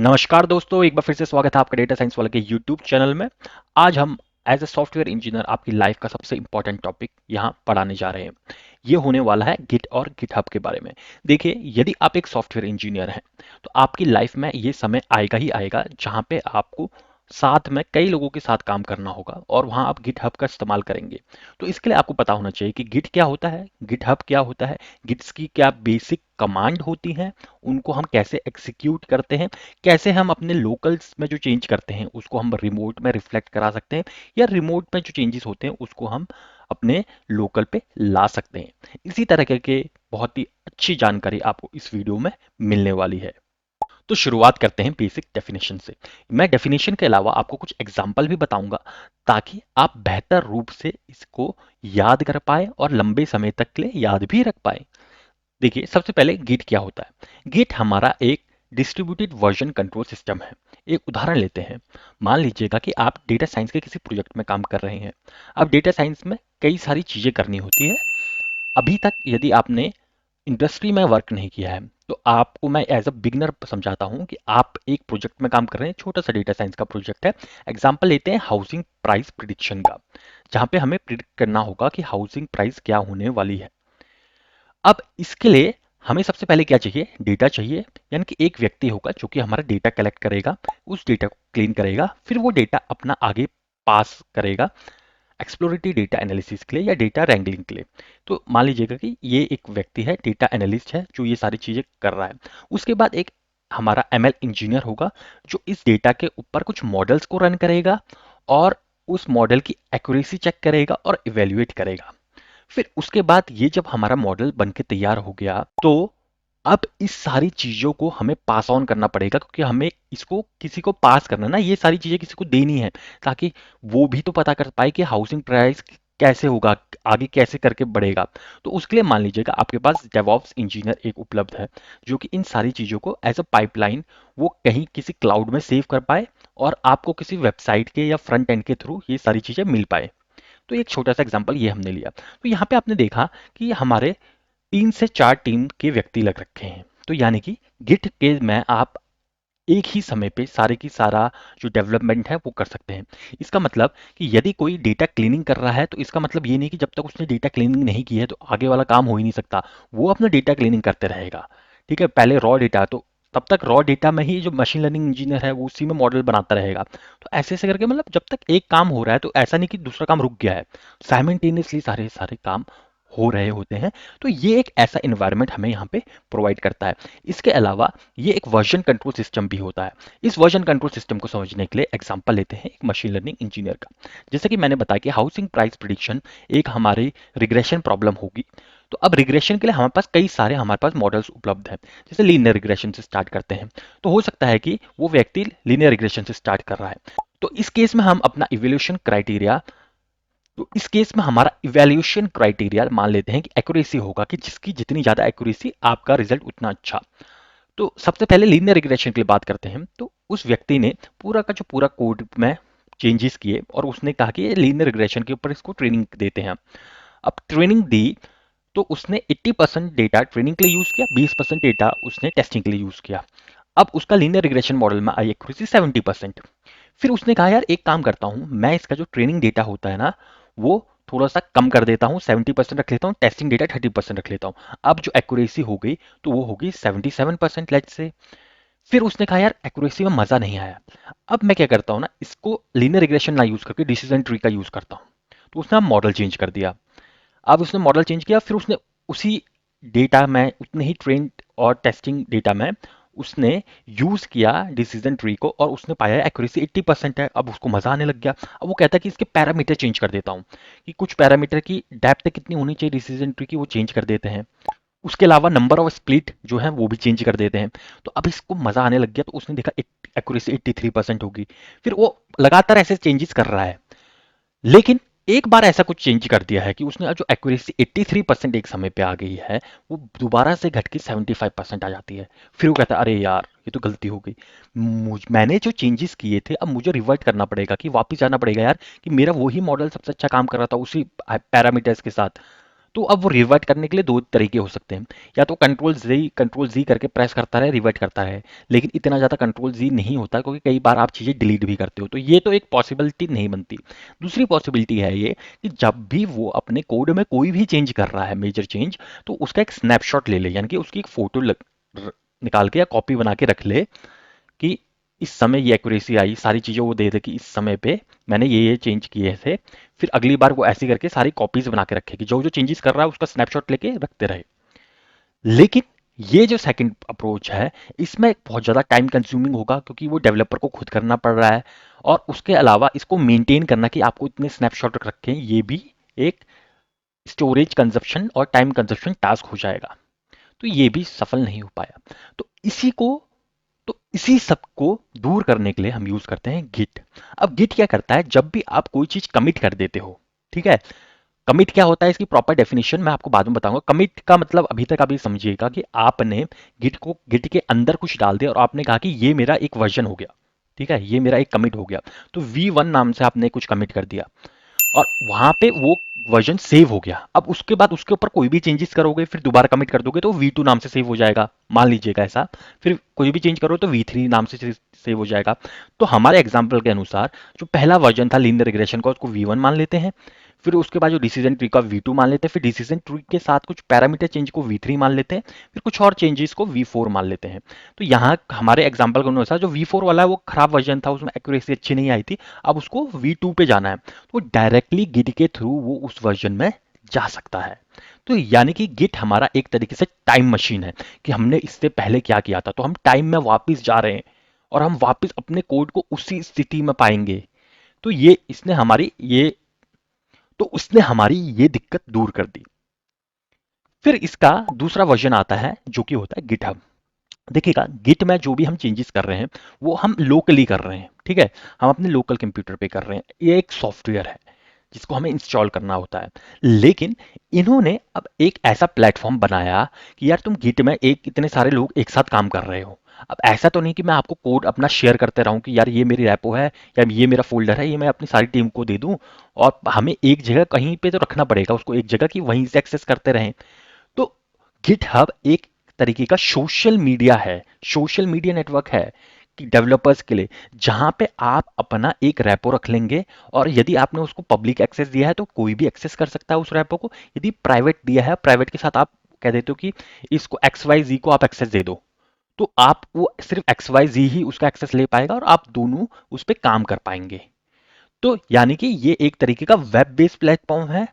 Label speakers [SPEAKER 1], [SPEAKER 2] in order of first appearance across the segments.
[SPEAKER 1] नमस्कार दोस्तों, एक बार फिर से स्वागत है आपका डेटा साइंस वाले के यूट्यूब चैनल में। आज हम एज ए सॉफ्टवेयर इंजीनियर आपकी लाइफ का सबसे इंपॉर्टेंट टॉपिक यहाँ पढ़ाने जा रहे हैं। ये होने वाला है गिट और गिटहब के बारे में। देखिए, यदि आप एक सॉफ्टवेयर इंजीनियर हैं तो आपकी लाइफ में ये समय आएगा ही आएगा जहाँ पे आपको साथ में कई लोगों के साथ काम करना होगा और वहाँ आप गिटहब का इस्तेमाल करेंगे। तो इसके लिए आपको पता होना चाहिए कि गिट क्या होता है, गिटहब क्या होता है, गिट्स की क्या बेसिक कमांड होती हैं, उनको हम कैसे एग्जीक्यूट करते हैं, कैसे हम अपने लोकल्स में जो चेंज करते हैं उसको हम रिमोट में रिफ्लेक्ट करा सकते हैं, या रिमोट में जो चेंजेस होते हैं उसको हम अपने लोकल पे ला सकते हैं। इसी तरह के बहुत ही अच्छी जानकारी आपको इस वीडियो में मिलने वाली है। तो शुरुआत करते हैं बेसिक डेफिनेशन से। मैं डेफिनेशन के अलावा आपको कुछ एग्जाम्पल भी बताऊंगा ताकि आप बेहतर रूप से इसको याद कर पाए और लंबे समय तक के लिए याद भी रख पाए। देखिए, सबसे पहले गिट क्या होता है। गिट हमारा एक डिस्ट्रीब्यूटेड वर्जन कंट्रोल सिस्टम है। एक उदाहरण लेते हैं। मान लीजिएगा कि आप डेटा साइंस के किसी प्रोजेक्ट में काम कर रहे हैं। अब डेटा साइंस में कई सारी चीज़ें करनी होती है। अभी तक यदि आपने इंडस्ट्री में वर्क नहीं किया है तो आपको मैं एज अ बिगनर समझाता हूँ कि आप एक प्रोजेक्ट में काम कर रहे हैं, छोटा सा डेटा साइंस का प्रोजेक्ट है। एग्जाम्पल लेते हैं हाउसिंग प्राइस प्रिडिक्शन का, जहाँ पे हमें प्रिडिक्ट करना होगा कि हाउसिंग प्राइस क्या होने वाली है। अब इसके लिए हमें सबसे पहले क्या चाहिए, डेटा चाहिए। यानी कि एक व्यक्ति होगा जो कि हमारा डेटा कलेक्ट करेगा, उस डेटा को क्लीन करेगा, फिर वो डेटा अपना आगे पास करेगा एक्सप्लोरेटरी डेटा एनालिसिस के लिए या डेटा रैंगलिंग के लिए। तो मान लीजिएगा कि ये एक व्यक्ति है, डेटा एनालिस्ट है, जो ये सारी चीज़ें कर रहा है। उसके बाद एक हमारा एमएल इंजीनियर होगा जो इस डेटा के ऊपर कुछ मॉडल्स को रन करेगा और उस मॉडल की एक्यूरेसी चेक करेगा और इवेल्युएट करेगा। फिर उसके बाद ये जब हमारा मॉडल बन के तैयार हो गया तो अब इस सारी चीज़ों को हमें पास ऑन करना पड़ेगा, क्योंकि हमें इसको किसी को पास करना ना, ये सारी चीज़ें किसी को देनी है ताकि वो भी तो पता कर पाए कि हाउसिंग प्राइस कैसे होगा, आगे कैसे करके बढ़ेगा। तो उसके लिए मान लीजिएगा आपके पास डेवऑप्स इंजीनियर एक उपलब्ध है जो कि इन सारी चीज़ों को एज अ पाइपलाइन वो कहीं किसी क्लाउड में सेव कर पाए और आपको किसी वेबसाइट के या फ्रंट एंड के थ्रू ये सारी चीज़ें मिल पाए। तो एक छोटा सा एग्जांपल ये हमने लिया। तो यहाँ पे आपने देखा कि हमारे 3 से 4 टीम के व्यक्ति लग रखे हैं। तो यानी कि गिट के में आप एक ही समय पे सारे की सारा जो डेवलपमेंट है वो कर सकते हैं। इसका मतलब कि यदि कोई डेटा क्लीनिंग कर रहा है तो इसका मतलब ये नहीं कि जब तक उसने डेटा क्लीनिंग नहीं की है तो आगे वाला काम हो ही नहीं सकता। वो अपना डेटा क्लीनिंग करते रहेगा। ठीक है, पहले रॉ डेटा, तो तब तक रॉ डेटा में ही जो मशीन लर्निंग इंजीनियर है वो उसी में मॉडल बनाता रहेगा। तो ऐसे ऐसे करके मतलब जब तक एक काम हो रहा है तो ऐसा नहीं कि दूसरा काम रुक गया है, साइमल्टेनियसली सारे सारे काम हो रहे होते हैं। तो ये एक ऐसा इन्वायरमेंट हमें यहाँ पे प्रोवाइड करता है। इसके अलावा ये एक वर्जन कंट्रोल सिस्टम भी होता है। इस वर्जन कंट्रोल सिस्टम को समझने के लिए एग्जांपल लेते हैं एक मशीन लर्निंग इंजीनियर का। जैसे कि मैंने बताया कि हाउसिंग प्राइस प्रिडिक्शन एक हमारी रिग्रेशन प्रॉब्लम होगी। तो अब रिग्रेशन के लिए हमारे पास कई सारे हमारे पास मॉडल्स उपलब्ध हैं। जैसे लीनियर रिग्रेशन से स्टार्ट करते हैं, तो हो सकता है कि वो व्यक्ति लीनियर रिग्रेशन से स्टार्ट कर रहा है। तो इस केस में हम अपना इवोल्यूशन क्राइटेरिया, तो इस केस में हमारा इवैल्यूएशन क्राइटेरिया मान लेते हैं कि एक्यूरेसी होगा, कि जिसकी जितनी ज़्यादा एक्यूरेसी आपका रिजल्ट उतना अच्छा। तो सबसे पहले लीनियर रिग्रेशन की बात करते हैं। तो उस व्यक्ति ने पूरा का जो पूरा कोड में चेंजेस किए और उसने कहा कि ये लीनियर रिग्रेशन के ऊपर इसको ट्रेनिंग देते हैं। अब ट्रेनिंग दी तो उसने 80% डेटा ट्रेनिंग के लिए यूज़ किया, 20% डेटा उसने टेस्टिंग के लिए यूज़ किया। अब उसका लीनियर रिग्रेशन मॉडल में आई एक्यूरेसी 70%। फिर उसने कहा यार एक काम करता हूँ, मैं इसका जो ट्रेनिंग डेटा होता है ना वो थोड़ा सा कम कर देता हूँ, 70% रख लेता हूँ, टेस्टिंग डेटा 30% रख लेता हूँ। अब जो एक्यूरेसी हो गई तो वो होगी 77% लेट से। फिर उसने कहा यार एक्यूरेसी में मज़ा नहीं आया, अब मैं क्या करता हूँ ना, इसको लीनियर रिग्रेशन ना यूज़ करके डिसीजन ट्री का यूज़ करता हूँ। तो उसने मॉडल चेंज कर दिया। अब उसने मॉडल चेंज किया, फिर उसने उसी डेटा में उतने ही ट्रेंड और टेस्टिंग डेटा में उसने यूज़ किया डिसीजन ट्री को और उसने पाया एक्यूरेसी 80% है। अब उसको मज़ा आने लग गया। अब वो कहता है कि इसके पैरामीटर चेंज कर देता हूँ, कि कुछ पैरामीटर की डेप्थ कितनी होनी चाहिए डिसीजन ट्री की, वो चेंज कर देते हैं। उसके अलावा नंबर ऑफ स्प्लिट जो है वो भी चेंज कर देते हैं। तो अब इसको मज़ा आने लग गया, तो उसने देखा एक्यूरेसी 83% होगी। फिर वो लगातार ऐसे चेंजेस कर रहा है। लेकिन एक बार ऐसा कुछ चेंज कर दिया है कि उसने जो एक्यूरेसी 83% एक समय पे आ गई है वो दोबारा से घट के 75% आ जाती है। फिर वो कहता है अरे यार ये तो गलती हो गई, मैंने जो चेंजेस किए थे अब मुझे रिवर्ट करना पड़ेगा, कि वापस जाना पड़ेगा यार, कि मेरा वही मॉडल सबसे अच्छा काम कर रहा था उसी पैरामीटर्स के साथ। तो अब वो रिवर्ट करने के लिए दो तरीके हो सकते हैं, या तो कंट्रोल जी करके प्रेस करता रहे, रिवर्ट करता रहे, लेकिन इतना ज़्यादा कंट्रोल जी नहीं होता क्योंकि कई बार आप चीज़ें डिलीट भी करते हो, तो ये तो एक पॉसिबिलिटी नहीं बनती। दूसरी पॉसिबिलिटी है ये कि जब भी वो अपने कोड में कोई भी चेंज कर रहा है, मेजर चेंज, तो उसका एक स्नैपशॉट ले ले, यानी कि उसकी एक फोटो निकाल के या कॉपी बना के रख ले कि इस समय ये एक्यूरेसी आई, सारी चीज़ें वो दे दे कि इस समय पे मैंने ये चेंज किए थे। फिर अगली बार वो ऐसे करके सारी कॉपीज बना के रखे कि जो जो चेंजेस कर रहा है उसका स्नैपशॉट लेके रखते रहे। लेकिन ये जो सेकंड अप्रोच है, इसमें बहुत ज़्यादा टाइम कंज्यूमिंग होगा क्योंकि वो डेवलपर को खुद करना पड़ रहा है, और उसके अलावा इसको मेंटेन करना कि आपको इतने स्नैपशॉट रखें, ये भी एक स्टोरेज कंजप्शन और टाइम कंजप्शन टास्क हो जाएगा। तो ये भी सफल नहीं हो पाया। तो इसी सब को दूर करने के लिए हम यूज करते हैं गिट। अब गिट क्या करता है, जब भी आप कोई चीज कमिट कर देते हो, ठीक है, कमिट क्या होता है इसकी प्रॉपर डेफिनेशन मैं आपको बाद में बताऊंगा। कमिट का मतलब अभी तक आप ये समझिएगा कि आपने गिट के अंदर कुछ डाल दिया और आपने कहा कि ये मेरा एक वर्जन हो गया, ठीक है, ये मेरा एक कमिट हो गया। तो V1 नाम से आपने कुछ कमिट कर दिया और वहां पे वो वर्जन सेव हो गया। अब उसके बाद उसके ऊपर कोई भी चेंजेस करोगे, फिर दोबारा कमिट कर दोगे तो V2 नाम से सेव हो जाएगा, मान लीजिएगा ऐसा। फिर कोई भी चेंज करो तो V3 नाम से सेव हो जाएगा। तो हमारे एग्जाम्पल के अनुसार जो पहला वर्जन था लीनियर रिग्रेशन का, उसको V1 मान लेते हैं। फिर उसके बाद जो डिसीजन ट्री का V2 मान लेते हैं, फिर डिसीजन ट्री के साथ कुछ पैरामीटर चेंज को V3 मान लेते हैं, फिर कुछ और चेंजेस को V4 मान लेते हैं। तो यहाँ हमारे एग्जाम्पल के अनुसार जो V4 वाला है वो खराब वर्जन था, उसमें एक्यूरेसी अच्छी नहीं आई थी, अब उसको V2 पे जाना है, तो डायरेक्टली गिट के थ्रू वो उस वर्जन में जा सकता है। तो यानी कि गिट हमारा एक तरीके से टाइम मशीन है कि हमने इससे पहले क्या किया था, तो हम टाइम में वापस जा रहे हैं और हम वापस अपने कोड को उसी स्थिति में पाएंगे। तो उसने हमारी ये दिक्कत दूर कर दी। फिर इसका दूसरा वर्जन आता है जो कि होता है गिटहब। देखिएगा, गिट में जो भी हम चेंजेस कर रहे हैं वो हम लोकली कर रहे हैं, ठीक है, हम अपने लोकल कंप्यूटर पे कर रहे हैं। ये एक सॉफ्टवेयर है जिसको हमें इंस्टॉल करना होता है। लेकिन इन्होंने अब एक ऐसा प्लेटफॉर्म बनाया कि यार तुम गिट में इतने सारे लोग एक साथ काम कर रहे हो। अब ऐसा तो नहीं कि मैं आपको कोड अपना शेयर करते रहूं कि यार ये मेरी रेपो है या ये मेरा फोल्डर है, ये मैं अपनी सारी टीम को दे दूं, और हमें एक जगह कहीं पे तो रखना पड़ेगा उसको, एक जगह की वहीं से एक्सेस करते रहें। तो गिटहब एक तरीके का सोशल मीडिया है, सोशल मीडिया नेटवर्क है कि डेवलपर्स के लिए, जहां पे आप अपना एक रेपो रख लेंगे, और यदि आपने उसको पब्लिक एक्सेस दिया है तो कोई भी एक्सेस कर सकता है उस रेपो को। यदि प्राइवेट दिया है, प्राइवेट के साथ आप कह देते हो कि इसको एक्स वाई जी को आप एक्सेस दे दो, तो आप वो सिर्फ एक्स वाई जी ही उसका एक्सेस ले पाएगा और आप दोनों उस पर काम कर पाएंगे। तो यानी कि ये एक तरीके का वेब बेस्ड प्लेटफॉर्म है।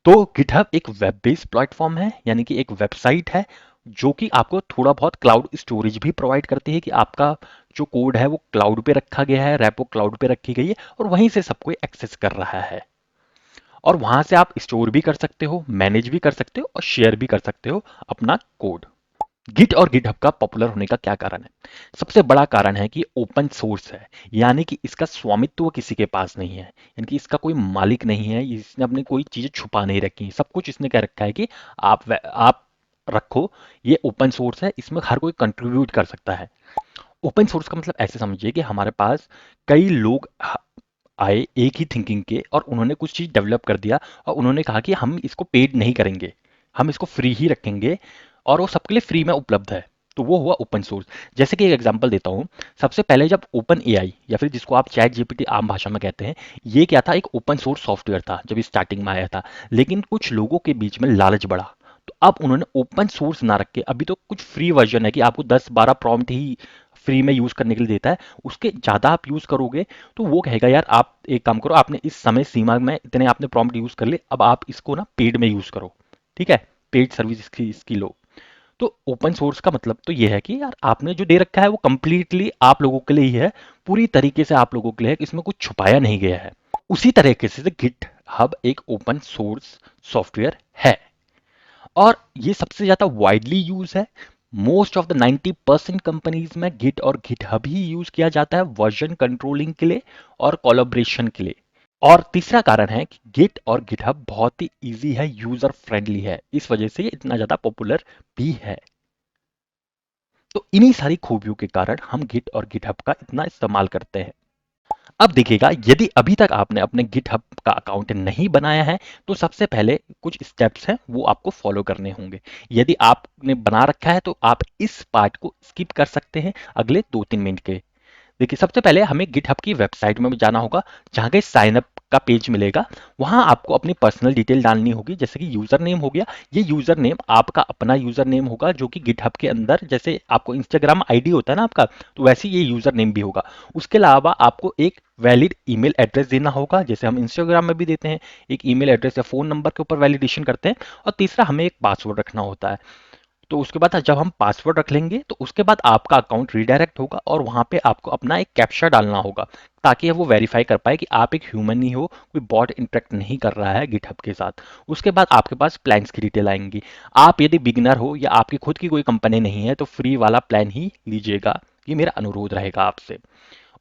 [SPEAKER 1] तो गिटहब एक वेब बेस्ड प्लेटफॉर्म है, यानी कि एक वेबसाइट है जो कि आपको थोड़ा बहुत क्लाउड स्टोरेज भी प्रोवाइड करती है कि आपका जो कोड है वो क्लाउड पे रखा गया है, रेपो क्लाउड पे रखी गई है और वहीं से सब कोई एक्सेस कर रहा है, और वहां से आप स्टोर भी कर सकते हो, मैनेज भी कर सकते हो और शेयर भी कर सकते हो अपना कोड। गिट और गिटहब का पॉपुलर होने का क्या कारण है? सबसे बड़ा कारण है कि ओपन सोर्स है, यानी कि इसका स्वामित्व किसी के पास नहीं है, यानी कि इसका कोई मालिक नहीं है, इसने अपनी कोई चीजें छुपा नहीं रखी, सब कुछ इसने क्या रखा है कि आप रखो। ये ओपन सोर्स है, इसमें हर कोई कंट्रीब्यूट कर सकता है। ओपन सोर्स का मतलब ऐसे समझिए कि हमारे पास कई लोग आए एक ही थिंकिंग के, और उन्होंने कुछ चीज डेवलप कर दिया और उन्होंने कहा कि हम इसको पेड नहीं करेंगे, हम इसको फ्री ही रखेंगे, और वो सबके लिए फ्री में उपलब्ध है। तो वो हुआ ओपन सोर्स। जैसे कि एक एग्जांपल देता हूँ, सबसे पहले जब ओपन एआई या फिर जिसको आप चैट जीपीटी आम भाषा में कहते हैं, ये क्या था, एक ओपन सोर्स सॉफ्टवेयर था जब स्टार्टिंग में आया था। लेकिन कुछ लोगों के बीच में लालच बढ़ा, तो अब उन्होंने ओपन सोर्स ना रख के, अभी तो कुछ फ्री वर्जन है कि आपको 10-12 प्रॉम्प्ट ही फ्री में यूज करने के लिए देता है, उसके ज्यादा आप यूज करोगे तो वो कहेगा यार आप एक काम करो, आपने इस समय सीमा में इतने आपने प्रॉम्प्ट यूज कर ले, अब आप इसको ना पेड में यूज करो, ठीक है, पेड सर्विस इसकी लो। तो ओपन सोर्स का मतलब तो ये है कि यार आपने जो दे रखा है वो कंप्लीटली आप लोगों के लिए ही है, पूरी तरीके से आप लोगों के लिए है, इसमें कुछ छुपाया नहीं गया है। उसी तरीके से गिट हब एक ओपन सोर्स सॉफ्टवेयर है, और ये सबसे ज्यादा वाइडली यूज है। मोस्ट ऑफ द 90% कंपनीज में गिट और गिटहब ही यूज किया जाता है वर्जन कंट्रोलिंग के लिए और कोलैबोरेशन के लिए। और तीसरा कारण है कि गिट और गिटहब बहुत ही इजी है, यूजर फ्रेंडली है, इस वजह से ये इतना ज्यादा पॉपुलर भी है। तो इन्हीं सारी खूबियों के कारण हम गिट और गिटहब का इतना इस्तेमाल करते हैं। अब देखिएगा, यदि अभी तक आपने अपने गिटहब का अकाउंट नहीं बनाया है तो सबसे पहले कुछ स्टेप्स हैं वो आपको फॉलो करने होंगे। यदि आपने बना रखा है तो आप इस पार्ट को स्किप कर सकते हैं अगले 2-3 मिनट के। देखिए, सबसे पहले हमें गिटहब की वेबसाइट में जाना होगा, जहाँ के साइन अप का पेज मिलेगा। वहाँ आपको अपनी पर्सनल डिटेल डालनी होगी, जैसे कि यूज़र नेम हो गया। ये यूज़र नेम आपका अपना यूज़र नेम होगा, जो कि गिटहब के अंदर जैसे आपको इंस्टाग्राम आईडी होता है ना आपका, तो वैसे ही ये यूज़र नेम भी होगा। उसके अलावा आपको एक वैलिड ईमेल एड्रेस देना होगा, जैसे हम इंस्टाग्राम में भी देते हैं, एक ईमेल एड्रेस या फ़ोन नंबर के ऊपर वैलिडेशन करते हैं। और तीसरा, हमें एक पासवर्ड रखना होता है। तो उसके बाद जब हम पासवर्ड रख लेंगे तो उसके बाद आपका अकाउंट रीडायरेक्ट होगा और वहां पे आपको अपना एक कैप्चा डालना होगा, ताकि वो वेरीफाई कर पाए कि आप एक ह्यूमन ही हो, कोई बॉट इंटरेक्ट नहीं कर रहा है गिटहब के साथ। उसके बाद आपके पास प्लान्स की डिटेल आएंगी। आप यदि बिगिनर हो या आपकी खुद की कोई कंपनी नहीं है तो फ्री वाला प्लान ही लीजिएगा, ये मेरा अनुरोध रहेगा आपसे।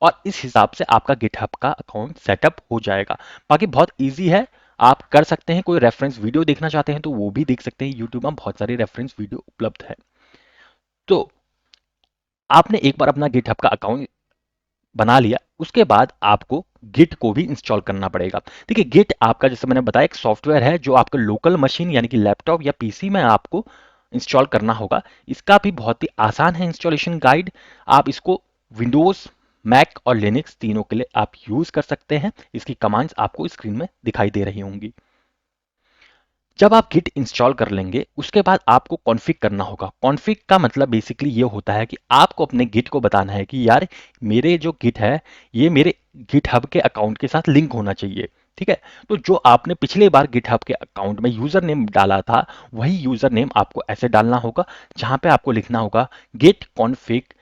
[SPEAKER 1] और इस हिसाब से आपका गिटहब का अकाउंट सेटअप हो जाएगा। बाकी बहुत ईजी है, आप कर सकते हैं। कोई रेफरेंस वीडियो देखना चाहते हैं तो वो भी देख सकते हैं, यूट्यूब में बहुत सारी रेफरेंस वीडियो उपलब्ध है। तो आपने एक बार अपना गिटहब का अकाउंट बना लिया, उसके बाद आपको गिट को भी इंस्टॉल करना पड़ेगा। देखिए, गिट आपका, जैसे मैंने बताया, एक सॉफ्टवेयर है जो आपके लोकल मशीन यानी कि लैपटॉप या पीसी में आपको इंस्टॉल करना होगा। इसका भी बहुत ही आसान है इंस्टॉलेशन गाइड। आप इसको विंडोज, मैक और लिनक्स तीनों के लिए आप यूज कर सकते हैं। इसकी कमांड्स आपको स्क्रीन में दिखाई दे रही होंगी। जब आप गिट इंस्टॉल कर लेंगे उसके बाद आपको कॉन्फ़िग करना होगा। कॉन्फ़िग का मतलब बेसिकली ये होता है कि आपको अपने गिट को बताना है कि यार, मेरे जो गिट है ये मेरे गिटहब के अकाउंट के साथ लिंक होना चाहिए। ठीक है, तो जो आपने पिछले बार गिटहब के अकाउंट में यूजर नेम डाला था, वही यूजर नेम आपको ऐसे डालना होगा, जहां पे आपको लिखना होगा git config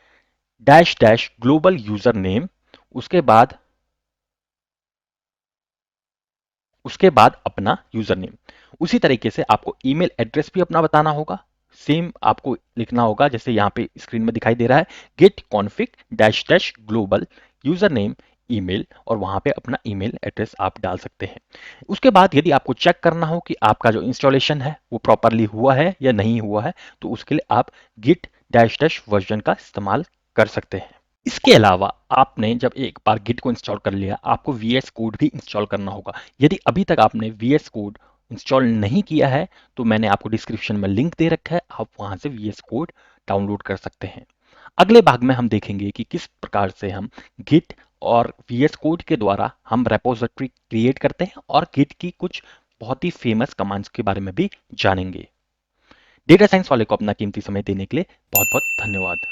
[SPEAKER 1] dash dash global user name. उसके बाद उसके बाद अपना यूजर नेम। उसी तरीके से आपको ईमेल एड्रेस भी अपना बताना होगा। सेम आपको लिखना होगा जैसे यहाँ पे स्क्रीन में दिखाई दे रहा है, git config dash dash global user name email, और वहां पे अपना ईमेल एड्रेस आप डाल सकते हैं। उसके बाद यदि आपको चेक करना हो कि आपका जो इंस्टॉलेशन है वो प्रॉपरली हुआ है या नहीं हुआ है, तो उसके लिए आप गिट डैश डैश वर्जन का इस्तेमाल कर सकते हैं। इसके अलावा आपने जब एक बार गिट को इंस्टॉल कर लिया, आपको वीएस कोड भी इंस्टॉल करना होगा। यदि अभी तक आपने वीएस कोड इंस्टॉल नहीं किया है तो मैंने आपको डिस्क्रिप्शन में लिंक दे रखा है, आप वहां से वीएस कोड डाउनलोड कर सकते हैं। अगले भाग में हम देखेंगे कि किस प्रकार से हम गिट और वीएस कोड के द्वारा हम रेपोजिटरी क्रिएट करते हैं, और गिट की कुछ बहुत ही फेमस कमांड्स के बारे में भी जानेंगे। डेटा साइंस वाले को अपना कीमती समय देने के लिए बहुत बहुत धन्यवाद।